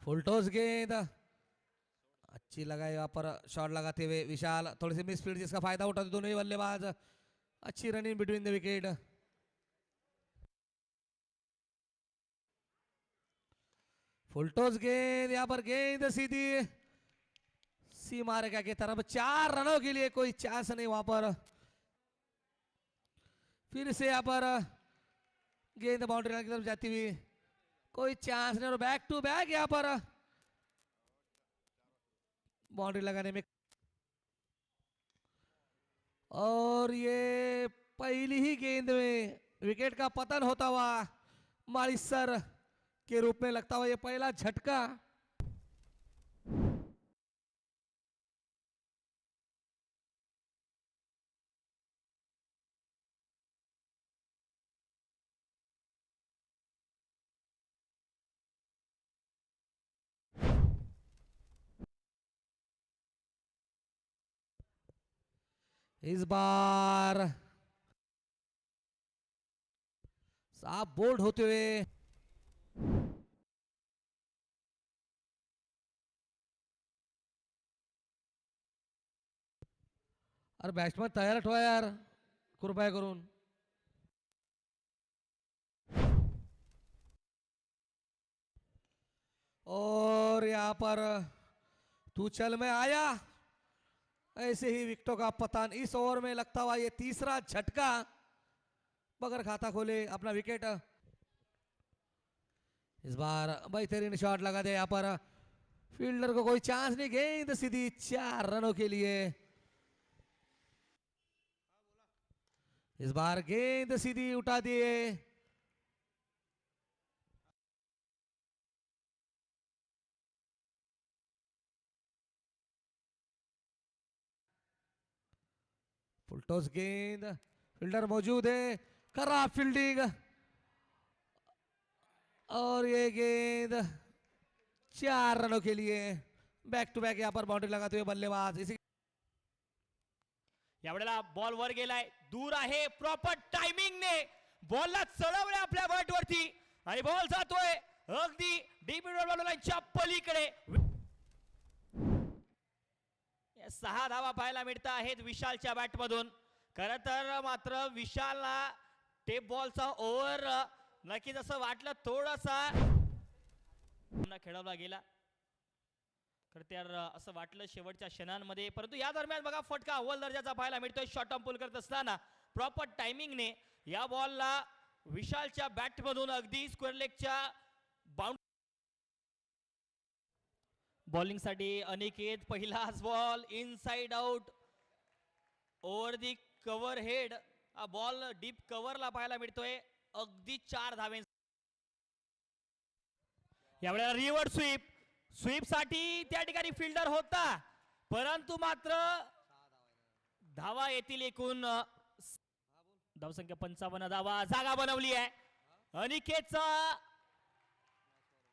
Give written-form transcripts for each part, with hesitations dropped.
Full toss गेंद अच्छी लगाई, यहाँ पर शॉट लगाते हुए विशाल, थोड़ी सी मिस फील्ड जिसका फायदा उठाते दोनों ही बल्लेबाज। अच्छी running between the wicket. Full toss गेंद, यहाँ पर गेंद सीधी सीमा रेखा की तरफ, 4 रनों के लिए कोई चांस नहीं वहां पर। फिर से यहाँ पर गेंद बाउंड्री लाइन की तरफ जाती हुई, कोई चांस नहीं, और बैक टू बैक यहाँ पर बाउंड्री लगाने में। और ये पहली ही गेंद में विकेट का पतन होता हुआ मालिसर के रूप में लगता हुआ ये पहला झटका। इस बार साफ बोल्ड होते हुए अरे बॅट्समन तयार ठेवा यार कृपया करून। और यहां पर तू चल में आया, ऐसे ही विकेटों का पतन इस ओवर में लगता हुआ ये तीसरा झटका। बगर खाता खोले अपना विकेट। इस बार बेहतरीन शॉट लगा दे, यहाँ पर फील्डर को कोई चांस नहीं, गेंद सीधी 4 रनों के लिए। इस बार गेंद सीधी उठा दिए। फुलटॉस गेंद, फील्डर मौजूद है, खराब फील्डिंग, और ये गेंद 4 रनों के लिए। बैक टू बैक यहाँ पर बाउंड्री लगाते हुए बल्लेबाज। इसी यावेळेला बॉल वर गेलाय, दूर आहे, प्रॉपर टायमिंगने बॉलला चढवले आपल्या बॅटवरती आणि बॉल जातोय अगदी डीप मिडल लाईनच्या पलीकडे। 6 धावा पाहायला मिळत आहेत विशालच्या बॅटमधून। खरं तर मात्र विशालला टेप बॉलचा ओव्हर नक्कीच असं वाटलं थोडासा खेळवला गेला, खरं तर असं वाटलं शेवटच्या क्षणांमध्ये, परंतु या दरम्यान बघा फटका अव्वल दर्जाचा पाहायला मिळतोय। शॉर्ट टर्म पुल करत असताना प्रॉपर टायमिंगने या बॉलला विशालच्या बॅटमधून अगदी स्क्वेअर लेगच्या बाउंड बॉलिंगसाठी अनिकेत, पहिलाच बॉल इनसाइड आउट ओव्हर दी कव्हर हेड। हा बॉल डीप कव्हरला पाहायला मिळतोय, अगदी 4 धावे। यावेळेला रिव्हर्स स्वीप, स्वीप साठी त्या ठिकाणी फिल्डर होता, परंतु मात्र धावा येतील एकूण धावसंख्या 55 धावा, जागा बनवली आहे अनिकेतचा।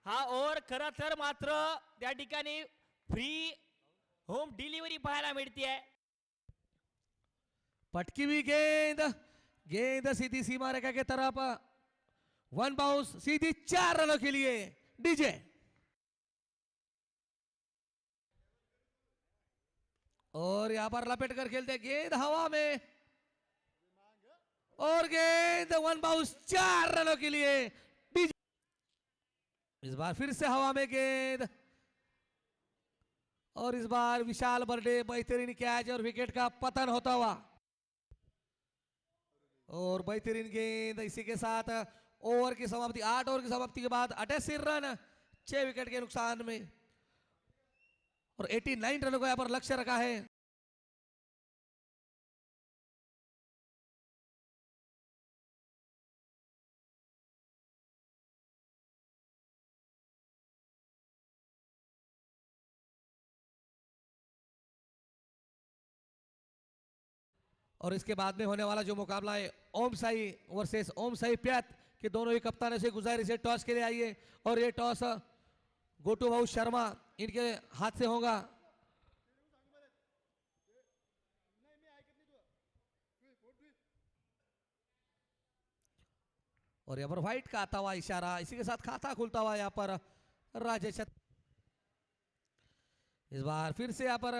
हा ओव्हर खरं तर मात्र त्या ठिकाणी फ्री होम डिलिव्हरी पाहायला मिळते। पटकी हुई गेंद, गेंद सीधी सीमा रेखा के तरफ, 1 बाउंस सीधी 4 रनों के लिए। डीजे और यहां पर लपेट कर खेलते, गेंद हवा में, और गेंद 1 बाउंस 4 रनों के लिए। डीजे इस बार फिर से हवा में गेंद, और इस बार विशाल बर्डे बेहतरीन कैच और विकेट का पतन होता हुआ। और बेहतरीन गेंद, इसी के साथ ओवर की समाप्ति, 8 ओवर की समाप्ति के बाद 88 रन 6 विकेट के नुकसान में, और 89 रनों का यहां पर लक्ष्य रखा है। और इसके बाद में होने वाला जो मुकाबला है ओम साई वर्सेस ओम साई प्यात के, दोनों ही कप्तानों से गुजारिश है टॉस के लिए आइए, और ये टॉस गोटू भाऊ शर्मा इनके हाथ से होगा। और यहाँ पर व्हाइट का आता हुआ इशारा, इसी के साथ खाता खुलता हुआ यहाँ पर राजेश इस बार फिर से यहाँ पर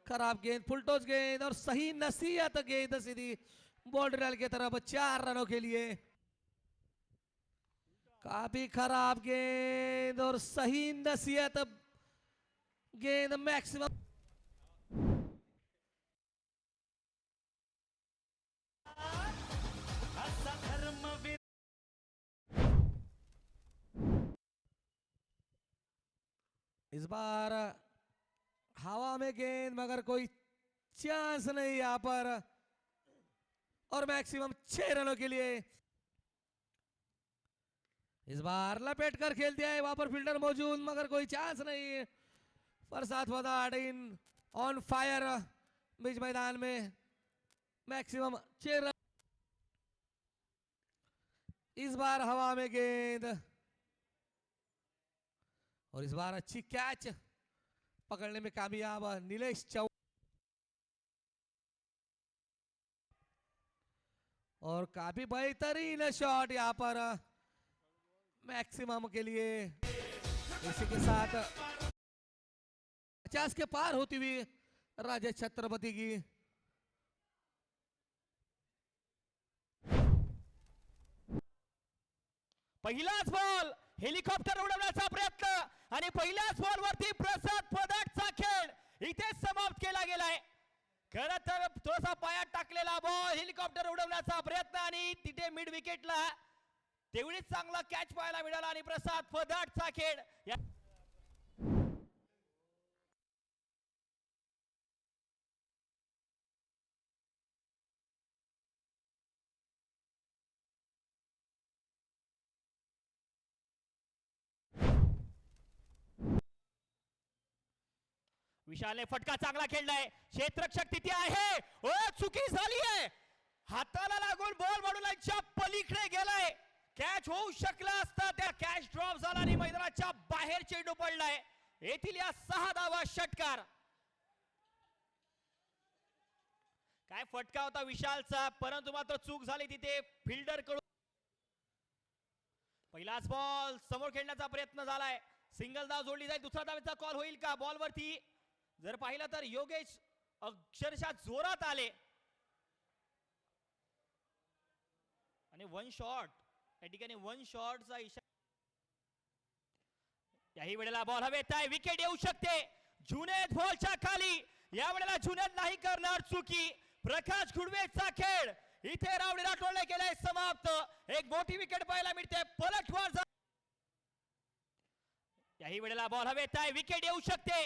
खराब गेंद, फुल टॉस गेंद और सही नसीहत गेंद सीधी बॉर्डर की तरफ 4 रनों के लिए। काफी खराब गेंद और सही नसीहत गेंद मैक्सिमम। इस बार हवा में गेंद मगर कोई चांस नहीं यहां पर और मैक्सिमम 6 रनों के लिए। इस बार लपेट कर खेल दिया है, वहां पर फील्डर मौजूद मगर कोई चांस नहीं। फरसात फदाड इन ऑन फायर बीच मैदान में, मैक्सिमम 6 रन। इस बार हवा में गेंद और इस बार अच्छी कैच पकड़ने में कामयाब नीलेश चौहान और काफी बेहतरीन शॉट यहां पर मैक्सिमम के लिए। इसी के साथ 50 के पार होती हुई राजेश छत्रपति की। पहिलाच बॉल, हेलिकॉप्टर उडवण्याचा प्रयत्न आणि पहिल्याच बॉल वरती प्रसाद पदाडचा खेळ इथे समाप्त केला गेलाय। खरं तर थोडासा पायात टाकलेला बॉल, हेलिकॉप्टर उडवण्याचा प्रयत्न आणि तिथे मिड विकेटला तेवढीच चांगला कॅच पाहायला मिळाला आणि प्रसाद पदाडचा खेळ विशालने फटका चांगला खेळलाय, क्षेत्ररक्षक तिथे आहे, ओ चुकी झाली आहे, हाताला लागून बॉल बॉडलाईनच्या पलीकडे गेलाय, कॅच होऊ शकला असता, त्या कॅच ड्रॉप झाला आणि मैदानाच्या बाहेर चेंडू पडलाय। येथील या 6 धावा षटकार। काय फटका होता विशालचा, परंतु मात्र चूक झाली तिथे फिल्डर कडून। पहिलाच बॉल समोर खेळण्याचा प्रयत्न झालाय, सिंगल धाव जोडली जाईल, दुसरा धावेचा कॉल होईल का? बॉल वरती जर पाहिलं तर योगेश अक्षरशः जोरात आले आणि 1 शॉट, या ठिकाणी 1 शॉटचा इशारा। याही वेळेला बॉल हवेत आहे, विकेट येऊ शकते। जुनेद बॉलच्या खाली, या वेळेला जुनेद नाही करणार चुकी। प्रकाश गुडवेचा खेळ इथे रावडी राठोडने केलाय समाप्त। एक मोठी विकेट पाहायला मिळते, पलटवार। याही वेळेला बॉल हवेत आहे, विकेट येऊ शकते।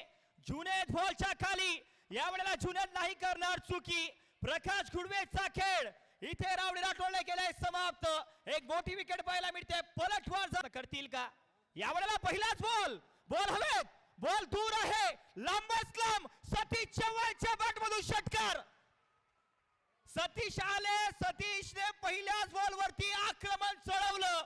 जुनेद बॉलच्या खाली, या वेळेला जुनेद नाही करणार चुकी। प्रकाश गुडवेचा खेळ इथे रावडी राठोडने केलाय समाप्त। एक मोठी विकेट पाहायला मिळते, पलटवार करतील का? या वेळेला पहिलाच बॉल, बॉल हवेत, बॉल दूर आहे, लांबच लांब, सतीश चव्हाणच्या बॅटमधून षटकार। सतीश आले, सतीशने पहिल्याच बॉल वरती आक्रमण चढवलं।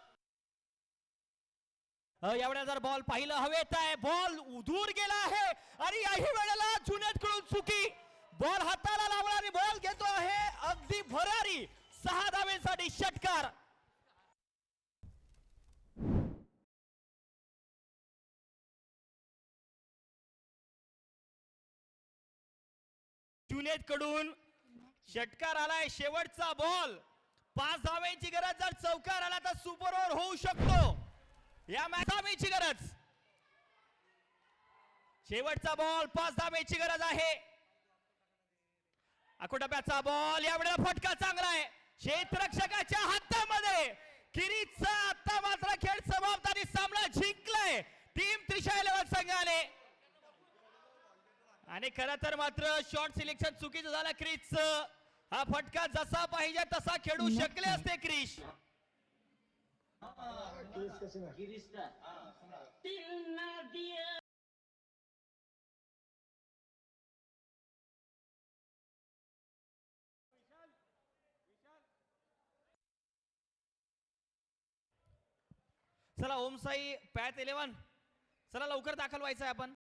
यावेळेला जर बॉल पाहिलं हवेत आहे, बॉल दूर गेला आहे आणि याही वेळेला जुनेद कडून चुकी। बॉल हाताला लावला आणि बॉल घेतो आहे अगदी भरारी। 6 धावेसाठी षटकार। जुनेद कडून षटकार आलाय, शेवटचा बॉल, 5 धावेची गरज, जर चौकार आला तर सुपर ओव्हर होऊ शकतो। या मॅचची गरज, शेवटचा बॉल, 5 धावेची गरज आहे। अकोटप्याचा बॉल, यावेळेला फटका चांगला आहे, क्षेत्ररक्षकाच्या हातामध्ये। किरीचा आता मात्र खेळ समाप्त आणि सामना जिंकलाय टीम त्रिशा 11 संघाने। आणि खरं तर मात्र शॉट सिलेक्शन चुकीचं झालं क्रिसचं। हा फटका जसा पाहिजे तसा खेळू शकले असते क्रिश। चला ओमसाई पॅथ 11, चला लवकर दाखल व्हायचंय आपण।